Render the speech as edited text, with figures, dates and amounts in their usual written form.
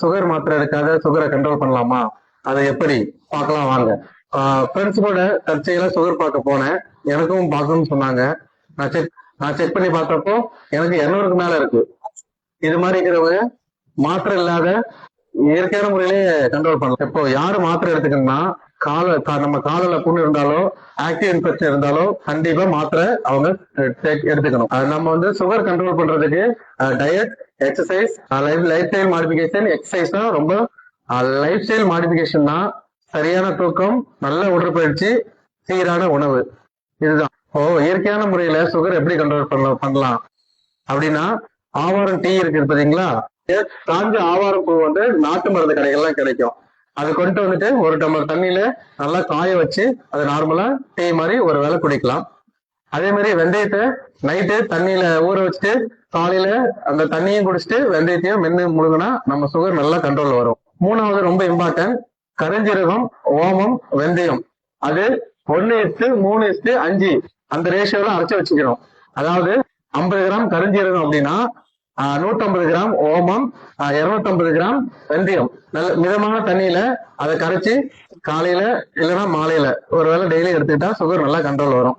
Sugar மாத்திரை எடுக்காத சுகரை கண்ட்ரோல் பண்ணலாமா? அதை எப்படி பார்க்கலாம் வாங்க. ஃப்ரெண்ட்ஸ் கூட தற்செயலா சுகர் பார்க்க போனேன். எனக்கும் பார்க்கணும்னு சொன்னாங்க. நான் செக் பண்ணி பார்த்தப்போ எனக்கு 200க்கு மேல இருக்கு. இது மாதிரி இருக்கிறவங்க மாத்திரை இல்லாத இயற்கையான முறையிலே கண்ட்ரோல் பண்ணலாம். இப்போ யாரு மாத்திரை எடுத்துக்கணும்னா, நம்ம காலில் புண்ணு இருந்தாலோ ஆக்டிவ் இன்ஃபெக்ஷன் இருந்தாலோ கண்டிப்பா மாத்திரை அவங்க எடுத்துக்கணும். நம்ம வந்து சுகர் கண்ட்ரோல் பண்றதுக்கு diet, exercise, life style modification. Exercise தான் ரொம்ப, லைஃப் ஸ்டைல் மாடிஃபிகேஷன் தான் சரியான தூக்கம், நல்ல உடற்பயிற்சி, சீரான உணவு. இதுதான். இயற்கையான முறையில சுகர் எப்படி கண்ட்ரோல் பண்ணலாம் அப்படின்னா, ஆவாரம் டீ இருக்கு பாத்தீங்களா? காஞ்ச ஆவாரம் பூ வந்து நாட்டு மருந்து கடைகள்லாம் கிடைக்கும். அது கொண்டு வந்துட்டு ஒரு டம்ளர் தண்ணியில நல்லா காய வச்சு அதை நார்மலா டீ மாதிரி ஒரு வேளை குடிக்கலாம். அதே மாதிரி வெந்தயத்தை நைட்டு தண்ணியில ஊற வச்சுட்டு காலையில அந்த தண்ணியும் குடிச்சிட்டு வெந்தயத்தையும் மென்னு முழுங்கினா நம்ம சுகர் நல்லா கண்ட்ரோல் வரும். 3வது ரொம்ப இம்பார்ட்டன்ட், கருஞ்சீரகம், ஓமம், வெந்தயம். அது 1:3:5 அந்த ரேஷியோல அரைச்சு வச்சுக்கணும். அதாவது 50 கிராம் கருஞ்சீரகம் அப்படின்னா 150 கிராம் ஓமம், 250 கிராம் வெந்தயம் நல்ல மிதமான தண்ணியில அதை கரைச்சி காலையில இல்லைன்னா மாலையில ஒருவேளை டெய்லி எடுத்துக்கிட்டா சுகர் நல்லா கண்ட்ரோல் வரும்.